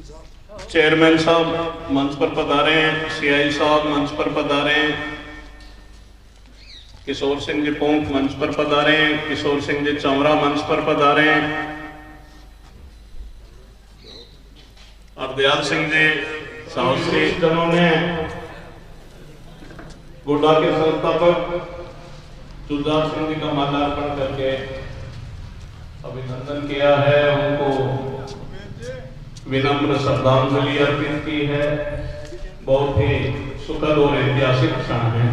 Chairman साहब मंच पर पधारे हैं, सीआई साहब मंच पर पधारे हैं, किशोर सिंह जी पोंक मंच पर पधारे हैं, किशोर सिंह जी चौरा मंच पर पधारे हैं, और दयाल सिंह जी साहसी जिन्होंने गुड्डा के संस्थापक जुलदार सिंह जी का माल्यार्पण करके अभिनंदन किया है, उनको विनम्र श्रद्धांजलि अर्पित की है। बहुत ही सुखद और ऐतिहासिक क्षण है।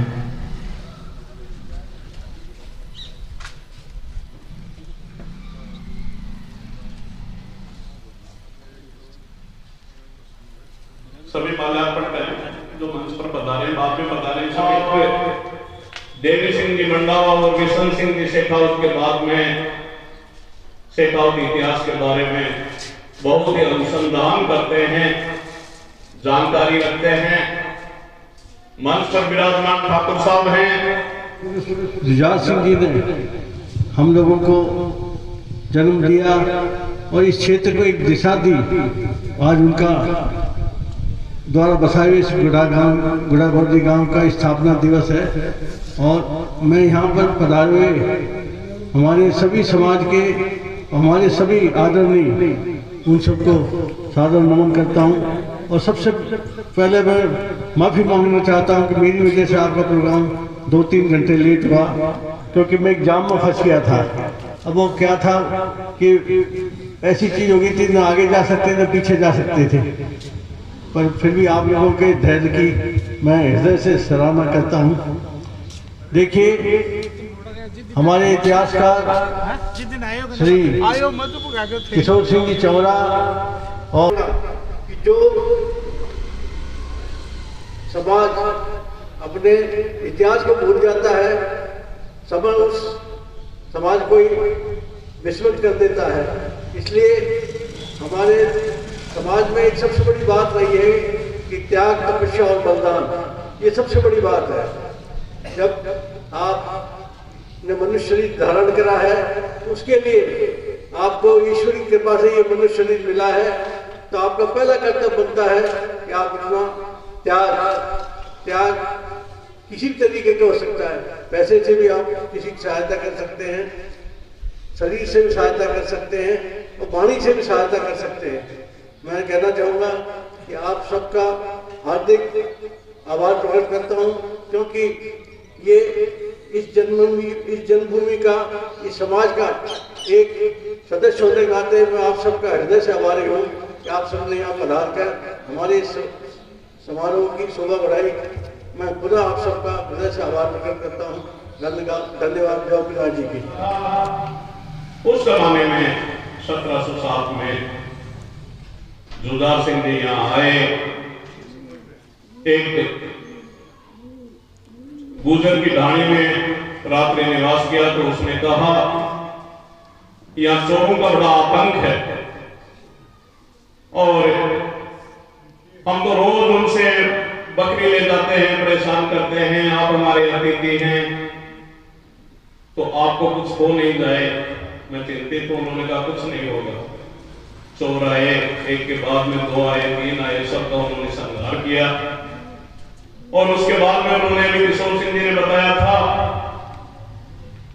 सभी माल्यार्पण करें जो मंच पर पधारे, बाद में पधारे सभी। देवी सिंह जी मंडावा और विशन सिंह जी शेखावत के बाद में शेखावत इतिहास के बारे में बहुत ही अनुसंधान करते हैं, जानकारी रखते हैं। मंच पर विराजमान ठाकुर साहब हैं। जुलदार सिंह जी ने हम लोगों को जन्म दिया और इस क्षेत्र को एक दिशा दी। आज उनका द्वारा बसाए हुए इस गुड़ागौरजी गांव का स्थापना दिवस है और मैं यहाँ पर पधारे हुए हमारे सभी समाज के, हमारे सभी आदरणीय उन सबको सादर नमन करता हूँ। और सबसे पहले मैं माफ़ी मांगना चाहता हूँ कि मेरी वजह से आपका प्रोग्राम 2-3 घंटे लेट हुआ, क्योंकि मैं एग्जाम में फंस गया था। अब वो क्या था कि ऐसी चीज़ हो गई थी, ना आगे जा सकते ना पीछे जा सकते थे, पर फिर भी आप लोगों के धैर्य की मैं हृदय से सराहना करता हूँ। देखिए, हमारे इतिहासकार श्री किशोर सिंह जी चौरा और जो समाज अपने इतिहास को भूल जाता है, समाज को ही विस्मृत कर देता है। इसलिए हमारे समाज में एक सबसे बड़ी बात रही है कि त्याग, तपस्या और बलिदान, ये सबसे बड़ी बात है। जब आपने मनुष्य शरीर धारण करा है तो उसके लिए आपको ईश्वर की कृपा से ये मनुष्य शरीर मिला है, तो आपका पहला कर्तव्य बनता है कि आप अपना त्याग किसी तरीके का हो सकता है। पैसे से भी आप किसी की सहायता कर सकते हैं, शरीर से भी सहायता कर सकते हैं और वाणी से भी सहायता कर सकते हैं। मैं कहना चाहूँगा कि आप सबका हार्दिक आभार प्रकट करता हूँ, क्योंकि ये इस जन्मभूमि का, इस समाज का एक सदस्य होने के नाते मैं आप सबका हृदय से आभारी हूँ कि आप सबने यहाँ पधार कर हमारे इस समारोह की शोभा बढ़ाई। मैं पुनः आप सबका हृदय से आभार प्रकट करता हूँ। धन्यवाद जय जी की। उस जमाने में 1707 में जुलदार सिंह जी यहाँ आए, एक गुजर की ढाणी में रात्रि निवास किया तो उसने कहा यहाँ चोरों का बड़ा आतंक है और हम तो रोज उनसे बकरी ले जाते हैं, परेशान करते हैं, आप हमारे अतिथि हैं तो आपको कुछ हो नहीं जाए। मैं चिंतित हूं। उन्होंने कहा कुछ नहीं होगा। चोर आए, एक के बाद में 2 आए, 3 आए, सबका उन्होंने संहार किया और उसके बाद में उन्होंने अभी किशोर सिंह जी ने बताया था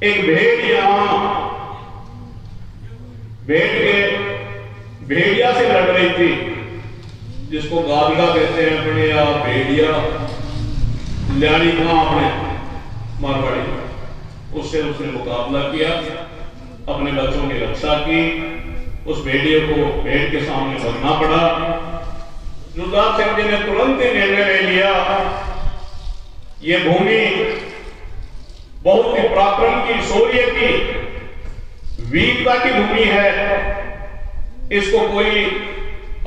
एक भेड़िया से लड़ रही थी, जिसको गादगा कहते हैं अपने, या भेड़िया ल्याणी कहा अपने मारवाड़ी, उससे उसने मुकाबला किया, अपने बच्चों की रक्षा की। उस भेड़िए को भेड़ के सामने भरना पड़ा। जुलदार सिंह जी ने तुरंत ही निर्णय ले लिया, ये भूमि बहुत ही पराक्रम की, शौर्य की, वीरता की भूमि है। इसको कोई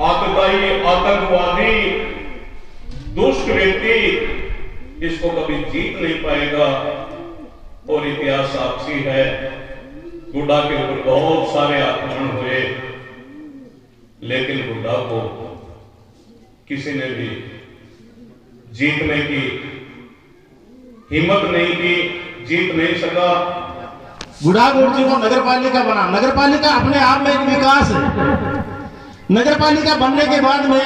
आतताई, आतंकवादी, दुष्ट व्यक्ति इसको कभी जीत नहीं पाएगा। और इतिहास साक्षी है, गुड्डा के ऊपर बहुत सारे आक्रमण हुए, लेकिन गुड्डा को किसी ने भी जीतने की हिम्मत नहीं की, जीत नहीं सका। गुड़ागौरजी को नगर पालिका बना। नगर पालिका अपने आप में एक विकास है। नगर पालिका बनने के बाद में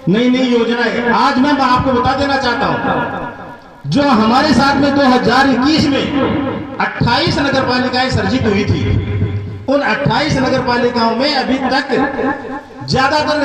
नई नई योजनाएं, आज मैं आपको बता देना चाहता हूं, जो हमारे साथ में 2021 में 28 नगर पालिकाएं सर्जित हुई थी, उन 28 नगर पालिकाओं में अभी तक ज्यादातर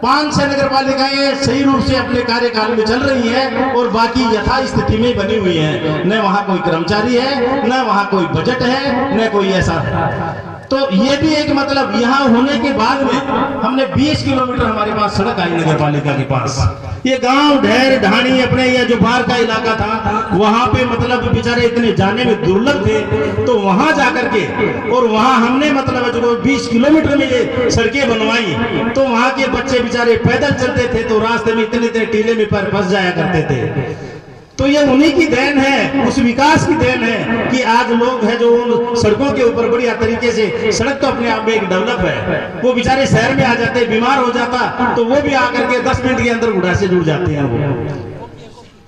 5-6 नगर पालिकाएं सही रूप से अपने कार्यकाल में चल रही हैं और बाकी यथा स्थिति में बनी हुई हैं। न वहां कोई कर्मचारी है, न वहां कोई बजट है, न कोई ऐसा है। तो ये भी एक मतलब यहाँ होने के बाद में हमने 20 किलोमीटर हमारे पास सड़क आई नगर पालिका के पास। ये गांव ढेर ढाणी अपने ये जो बाहर का इलाका था, वहां पे मतलब बेचारे इतने जाने में दुर्लभ थे, तो वहां जाकर के और वहां हमने मतलब जो 20 किलोमीटर में ये सड़कें बनवाई, तो वहां के बच्चे बेचारे पैदल चलते थे तो रास्ते में इतने टीले में पैर फंस जाया करते थे। तो ये उन्हीं की देन है, उस विकास की देन है कि आज लोग हैं जो उन सड़कों के ऊपर बढ़िया तरीके से, सड़क तो अपने आप में एक डेवलप है, वो बेचारे शहर में आ जाते, बीमार हो जाता तो वो भी आकर के 10 मिनट के अंदर गुड़ा से जुड़ जाते हैं वो।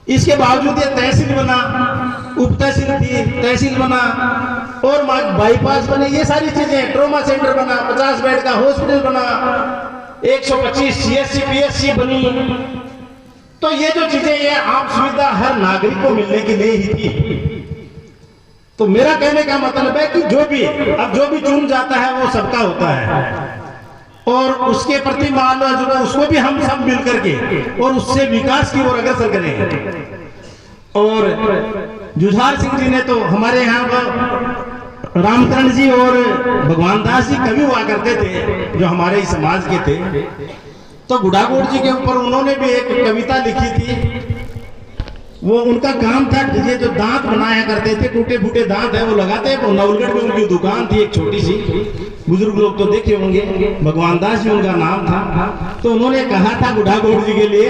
इसके बावजूद ये तहसील बना, उप तहसील थी, तहसील बना और बाईपास बने, ये सारी चीजें, ट्रोमा सेंटर बना, 50 बेड का हॉस्पिटल बना, 125 CSC PSC बनी। तो ये जो चीजें, ये आम सुविधा हर नागरिक को मिलने के लिए ही थी। तो मेरा कहने का मतलब है कि जो भी चुन जाता है वो सबका होता है और उसके प्रति मान लो उसको भी हम सब मिल करके और उससे विकास की ओर अग्रसर करेंगे। और जुझार सिंह जी ने तो हमारे यहाँ रामकरण जी और भगवान दास जी कवि हुआ करते थे जो हमारे समाज के थे, तो गुड़ागोड़ जी के ऊपर उन्होंने भी एक कविता लिखी थी। वो उनका काम था, ये जो दांत बनाया करते थे, टूटे फूटे दांत है वो लगाते हैं। नवलगढ़ में उनकी दुकान थी एक छोटी सी, बुजुर्ग लोग तो देखे होंगे, भगवान दास जी उनका नाम था। तो उन्होंने कहा था गुड़ागोड़ जी के लिए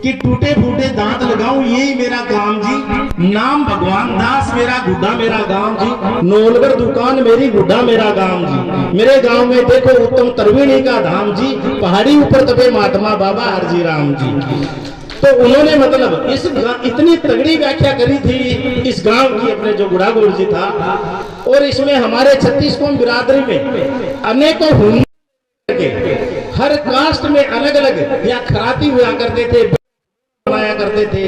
कि टूटे फूटे दांत लगाऊं यही मेरा काम जी, नाम भगवान दास मेरा, गुड्डा मेरा गांव जी, नवलगढ़ दुकान मेरी, गुड्डा मेरा गांव जी, मेरे गांव में देखो उत्तम तरवेणी का धाम जी, पहाड़ी ऊपर तबे महात्मा बाबा हरजी राम जी। तो उन्होंने मतलब इस इतनी तगड़ी व्याख्या करी थी इस गांव की, अपने जो गुड़ागोड़ जी था। और इसमें हमारे 36 कौम बिरादरी में अनेकों हर कास्ट में अलग अलग या खराती हुआ करते थे, बनाया करते थे।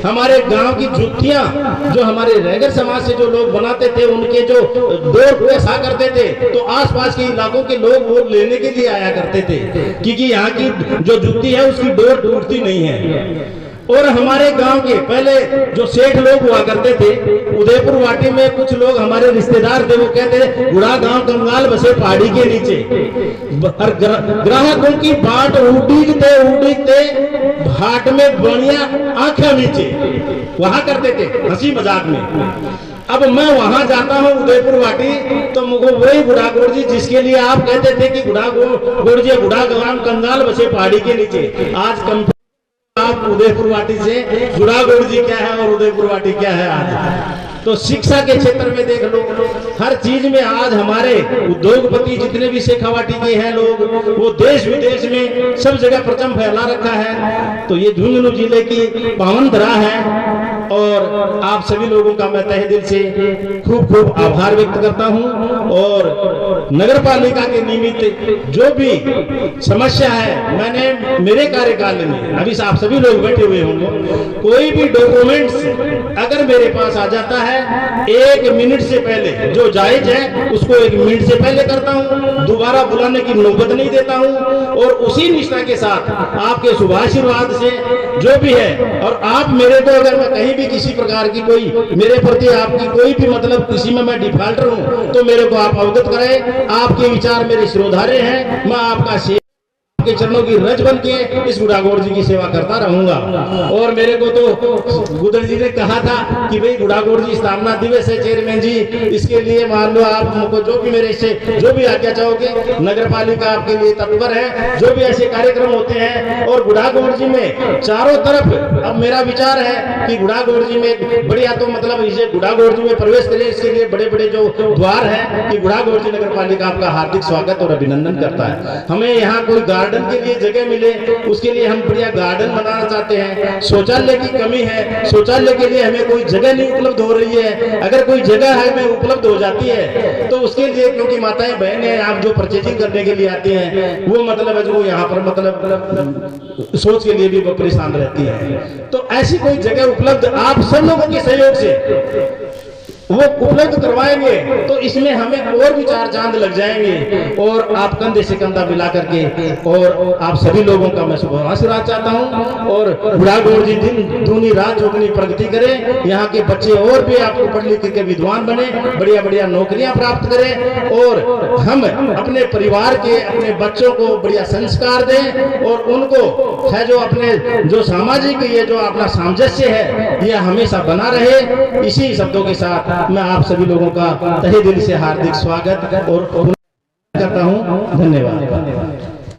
हमारे गांव की जुतियां जो हमारे रैगर समाज से जो लोग बनाते थे, उनके जो डोर पैसा करते थे, तो आसपास के इलाकों के लोग वो लेने के लिए आया करते थे, क्योंकि यहाँ की जो जुती है उसकी डोर टूटती नहीं है। और हमारे गांव के पहले जो सेठ लोग हुआ करते थे, उदयपुर वाटी में कुछ लोग हमारे रिश्तेदार थे, वो कहते गुड़ा गांव कंगाल बसे पहाड़ी के नीचे, ग्राहकों की बाट उड़ीते भाट में बढ़िया आंखें नीचे, वहां करते थे हंसी मजाक में। अब मैं वहां जाता हूँ उदयपुर वाटी, तो मुझे वही गुड़ागोड़ जी जिसके लिए आप कहते थे कि गुड़ागोड़ जी गुड़ा गांव कंगाल बसे पहाड़ी के नीचे, आज आप उदयपुर वाटी से गुड़ागोड़ जी क्या है और उदयपुर वाटी क्या है आज। तो शिक्षा के क्षेत्र में देख लो, हर चीज में आज हमारे उद्योगपति जितने भी शेखावाटी के हैं लोग, वो देश विदेश में सब जगह परचम फैला रखा है। तो ये झुंझुनू जिले की पावन धरा है और आप सभी लोगों का मैं तहे दिल से खूब खूब आभार व्यक्त करता हूं। और नगर पालिका के निमित्त जो भी समस्या है, मैंने मेरे कार्यकाल में, अभी आप सभी लोग बैठे हुए होंगे, कोई भी डॉक्यूमेंट्स अगर मेरे पास आ जाता है 1 मिनट से पहले, जो जायज है उसको 1 मिनट से पहले करता हूं, दोबारा बुलाने की नौबत नहीं देता हूं। और उसी निष्ठा के साथ आपके शुभाशीर्वाद से जो भी है, और आप मेरे को अगर मैं कहीं भी किसी प्रकार की कोई मेरे प्रति आपकी कोई भी मतलब किसी में मैं डिफॉल्टर हूं, तो मेरे को आप अवगत करें। आपके विचार मेरे श्रोधारे हैं, मैं आपका के चरणों की रज बन के इस गुड़ागोड़ जी की सेवा करता रहूंगा। और मेरे को तो गुदर जी ने कहा था कि भाई गुड़ागोड़ जी स्थापना दिवस है चेयरमैन जी, इसके लिए मान लो आप हमको जो भी मेरे से जो भी आज्ञा चाहोगे, नगर पालिका आपके लिए तत्पर है। जो भी ऐसे कार्यक्रम होते हैं, और गुड़ागोड़ जी में चारों तरफ अब मेरा विचार है कि गुड़ागोड़ जी में बढ़िया, तो मतलब इसे गुड़ागोड़ जी में प्रवेश करें, इसके लिए बड़े बड़े जो द्वार है कि गुड़ागोड़ जी नगर पालिका आपका हार्दिक स्वागत और अभिनंदन करता है। हमें यहाँ कोई गार्ड गार्डन के लिए जगह मिले, उसके लिए हम बढ़िया गार्डन बनाना चाहते हैं। शौचालय की कमी है, शौचालय के लिए हमें कोई जगह नहीं उपलब्ध हो रही है। अगर कोई जगह है में उपलब्ध हो जाती है तो उसके लिए, क्योंकि माताएं बहनें आप जो परचेजिंग करने के लिए आती हैं वो मतलब है जो यहाँ पर मतलब सोच के लिए भी वो परेशान रहती है। तो ऐसी कोई जगह उपलब्ध आप सब लोगों के सहयोग से वो उपलब्ध करवाएंगे तो इसमें हमें और भी चार चांद लग जाएंगे। और आप कंधे से कंधा मिला करके और आप सभी लोगों का मैं शुभ आशीर्वाद चाहता हूं। और बुढ़ागोड़ जी दिन दूनी रात चौगुनी प्रगति करें, यहाँ के बच्चे और भी आपको पढ़ लिख के विद्वान बने, बढ़िया बढ़िया नौकरियां प्राप्त करें और हम अपने परिवार के अपने बच्चों को बढ़िया संस्कार दें और उनको है जो अपने जो सामाजिक ये जो अपना सामंजस्य है यह हमेशा बना रहे। इसी शब्दों के साथ मैं आप सभी लोगों का तहे दिल से हार्दिक स्वागत और करता हूं। धन्यवाद।